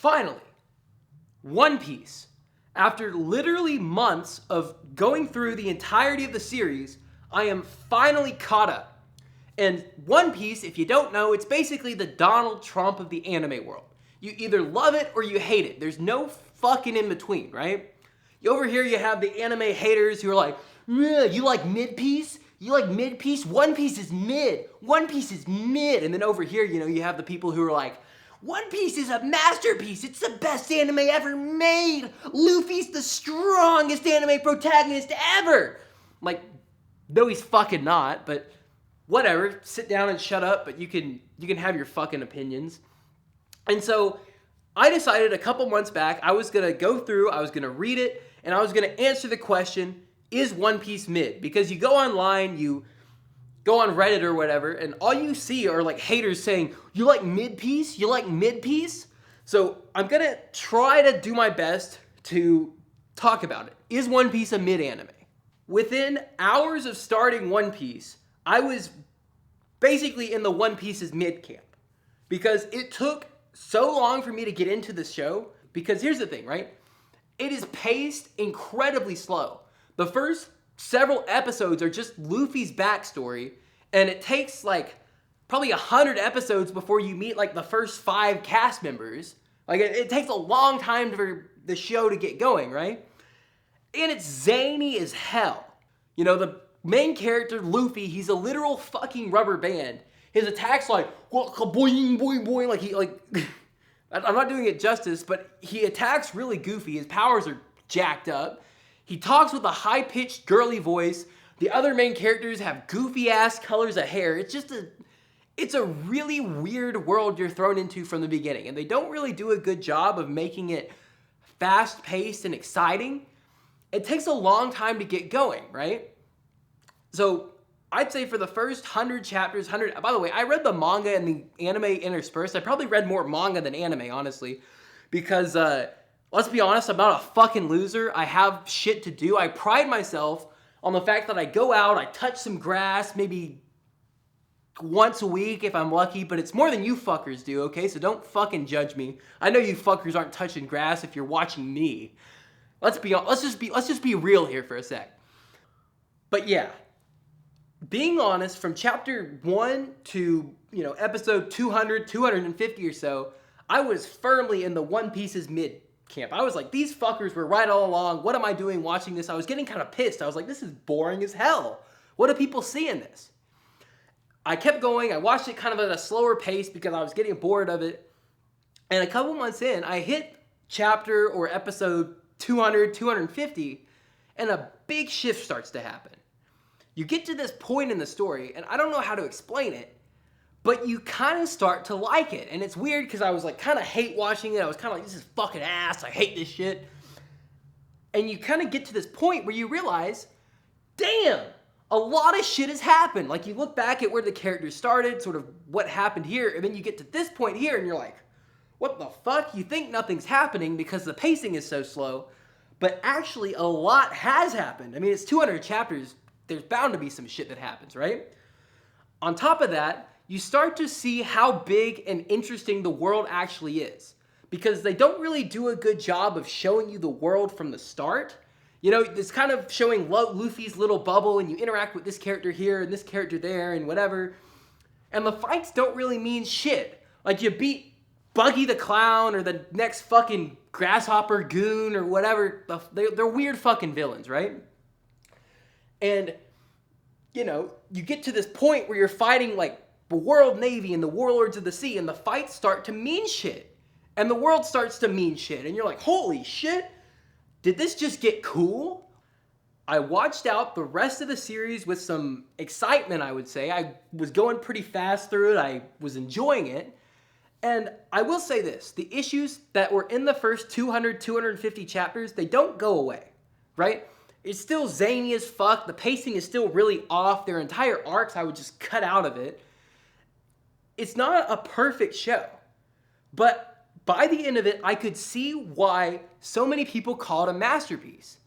Finally, One Piece. After literally months of going through the entirety of the series, I am finally caught up. And One Piece, if you don't know, it's basically the Donald Trump of the anime world. You either love it or you hate it. There's no fucking in between, right? Over here you have the anime haters who are like, you like Midpiece? You like Midpiece? One Piece is mid. One Piece is mid. And then over here, you have the people who are like, One Piece is a masterpiece. It's the best anime ever made. Luffy's the strongest anime protagonist ever. Like, no, he's fucking not, but whatever. Sit down and shut up, but you can have your fucking opinions. And so I decided a couple months back I was going to go through, I was going to read it, and I was going to answer the question, is One Piece mid? Because you go online, you go on Reddit or whatever, and all you see are like haters saying, you like Midpiece? You like Midpiece? So I'm going to try to do my best to talk about it. Is One Piece a mid anime? Within hours of starting One Piece, I was basically in the One Piece's mid camp. Because it took so long for me to get into the show. Because here's the thing, right? It is paced incredibly slow. The first several episodes are just Luffy's backstory, and it takes like probably 100 episodes before you meet like the first 5 cast members. Like it takes a long time for the show to get going, right? And it's zany as hell. The main character, Luffy, he's a literal fucking rubber band. His attack's like, boing, boing, boing, like he, like, I'm not doing it justice, but he attacks really goofy. His powers are jacked up. He talks with a high-pitched, girly voice. The other main characters have goofy-ass colors of hair. It's a really weird world you're thrown into from the beginning, and they don't really do a good job of making it fast-paced and exciting. It takes a long time to get going, right? So I'd say for the first 100 chapters, by the way, I read the manga and the anime interspersed. I probably read more manga than anime, honestly, because let's be honest, I'm not a fucking loser. I have shit to do. I pride myself on the fact that I go out, I touch some grass, maybe once a week if I'm lucky, but it's more than you fuckers do, okay? So don't fucking judge me. I know you fuckers aren't touching grass if you're watching me. Let's just be real here for a sec. But yeah, being honest, from chapter 1 to, episode 200, 250 or so, I was firmly in the One Piece's mid camp. I was like, these fuckers were right all along. What am I doing watching this? I was getting kind of pissed. I was like, this is boring as hell. What do people see in this? I kept going. I watched it kind of at a slower pace because I was getting bored of it. And a couple months in, I hit chapter or episode 200, 250, and a big shift starts to happen. You get to this point in the story, and I don't know how to explain it, but you kind of start to like it. And it's weird because I was like kind of hate watching it. I was kind of like, this is fucking ass. I hate this shit. And you kind of get to this point where you realize, damn, a lot of shit has happened. Like you look back at where the characters started, sort of what happened here, and then you get to this point here and you're like, what the fuck? You think nothing's happening because the pacing is so slow, but actually a lot has happened. I mean, it's 200 chapters. There's bound to be some shit that happens, right? On top of that, you start to see how big and interesting the world actually is. Because they don't really do a good job of showing you the world from the start. It's kind of showing Luffy's little bubble, and you interact with this character here and this character there and whatever. And the fights don't really mean shit. Like you beat Buggy the Clown or the next fucking Grasshopper Goon or whatever. They're weird fucking villains, right? And, you get to this point where you're fighting like the World Navy and the Warlords of the Sea, and the fights start to mean shit. And the world starts to mean shit. And you're like, holy shit, did this just get cool? I watched out the rest of the series with some excitement, I would say. I was going pretty fast through it. I was enjoying it. And I will say this, the issues that were in the first 200, 250 chapters, they don't go away, right? It's still zany as fuck. The pacing is still really off. Their entire arcs, I would just cut out of it. It's not a perfect show. But by the end of it, I could see why so many people call it a masterpiece.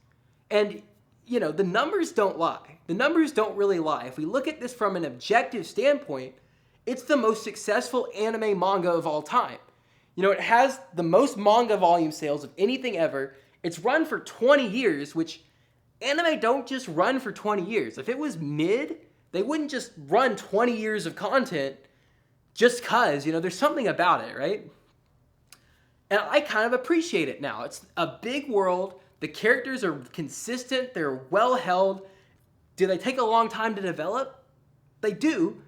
And, the numbers don't lie. The numbers don't really lie. If we look at this from an objective standpoint, it's the most successful anime manga of all time. You know, it has the most manga volume sales of anything ever. It's run for 20 years, which anime don't just run for 20 years. If it was mid, they wouldn't just run 20 years of content just because, you know, there's something about it, right? And I kind of appreciate it now. It's a big world. The characters are consistent. They're well held. Do they take a long time to develop? They do.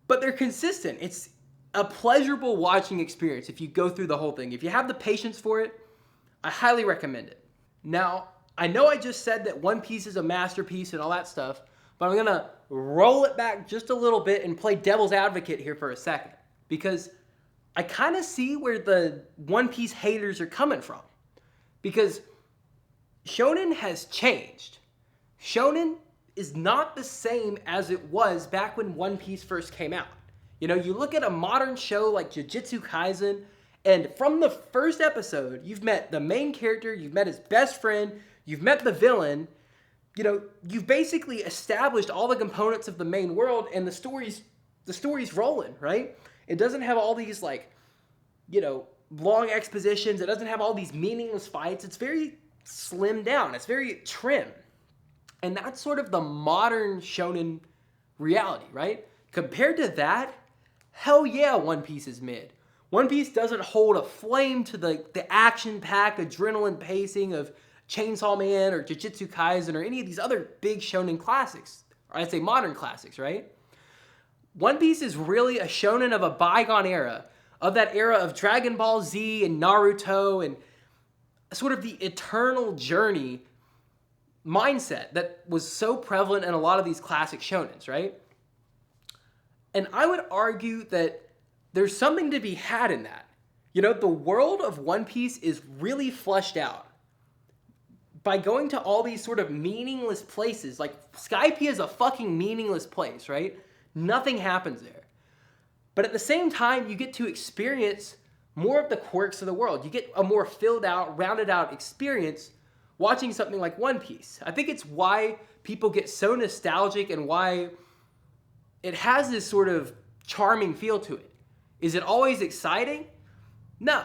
But they're consistent. It's a pleasurable watching experience if you go through the whole thing. If you have the patience for it, I highly recommend it. Now, I know I just said that One Piece is a masterpiece and all that stuff, but I'm going to roll it back just a little bit and play devil's advocate here for a second. Because I kind of see where the One Piece haters are coming from. Because Shonen has changed. Shonen is not the same as it was back when One Piece first came out. You know, you look at a modern show like Jujutsu Kaisen, and from the first episode, you've met the main character, you've met his best friend, you've met the villain. You know, you've basically established all the components of the main world, and the story's rolling, right? It doesn't have all these, like, you know, long expositions. It doesn't have all these meaningless fights. It's very slimmed down. It's very trim. And that's sort of the modern shonen reality, right? Compared to that, hell yeah, One Piece is mid. One Piece doesn't hold a flame to the action-packed, adrenaline pacing of Chainsaw Man or Jujutsu Kaisen or any of these other big shonen classics. Or I'd say modern classics, right? One Piece is really a shonen of a bygone era, of that era of Dragon Ball Z and Naruto and sort of the eternal journey mindset that was so prevalent in a lot of these classic shonens, right? And I would argue that there's something to be had in that. You know, the world of One Piece is really fleshed out. By going to all these sort of meaningless places, like Skypiea is a fucking meaningless place, right? Nothing happens there. But at the same time, you get to experience more of the quirks of the world. You get a more filled out, rounded out experience watching something like One Piece. I think it's why people get so nostalgic and why it has this sort of charming feel to it. Is it always exciting? No.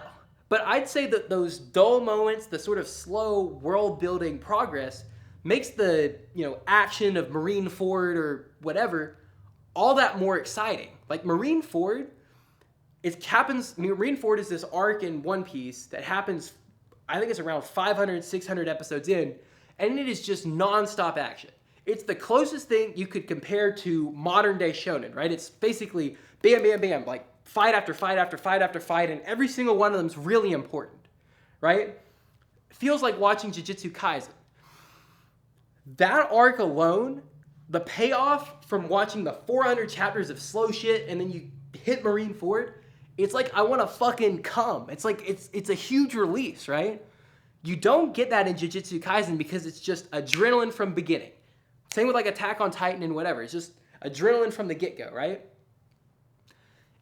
But I'd say that those dull moments, the sort of slow world-building progress, makes the, you know, action of Marineford or whatever all that more exciting. Like Marineford, Marineford is this arc in One Piece that happens, I think it's around 500, 600 episodes in, and it is just non-stop action. It's the closest thing you could compare to modern-day shonen, right? It's basically bam, bam, bam, like fight after fight after fight after fight, and every single one of them is really important, right? It feels like watching Jujutsu Kaisen. That arc alone, the payoff from watching the 400 chapters of slow shit and then you hit Marineford, it's like I want to fucking come. It's like it's a huge release, right? You don't get that in Jujutsu Kaisen because it's just adrenaline from beginning. Same with like Attack on Titan and whatever. It's just adrenaline from the get-go, right?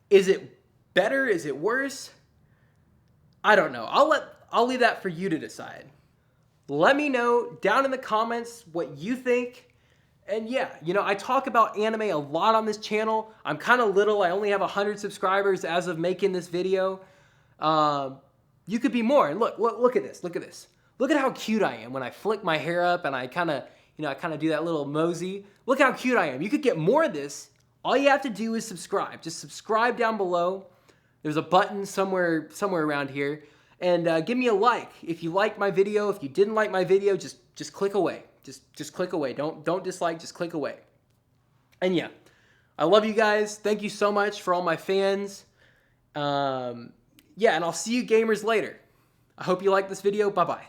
Is it better? Is it worse? I don't know. I'll leave that for you to decide. Let me know down in the comments what you think. And yeah, you know, I talk about anime a lot on this channel. I'm kind of little. I only have 100 subscribers as of making this video. You could be more. And look at this. Look at this. Look at how cute I am when I flick my hair up and I kind of, you know, I kind of do that little mosey. Look how cute I am. You could get more of this. All you have to do is subscribe. Just subscribe down below. There's a button somewhere around here. And give me a like. If you liked my video, if you didn't like my video, just click away. Just click away. Don't dislike, just click away. And yeah, I love you guys. Thank you so much for all my fans. Yeah, and I'll see you gamers later. I hope you like this video. Bye-bye.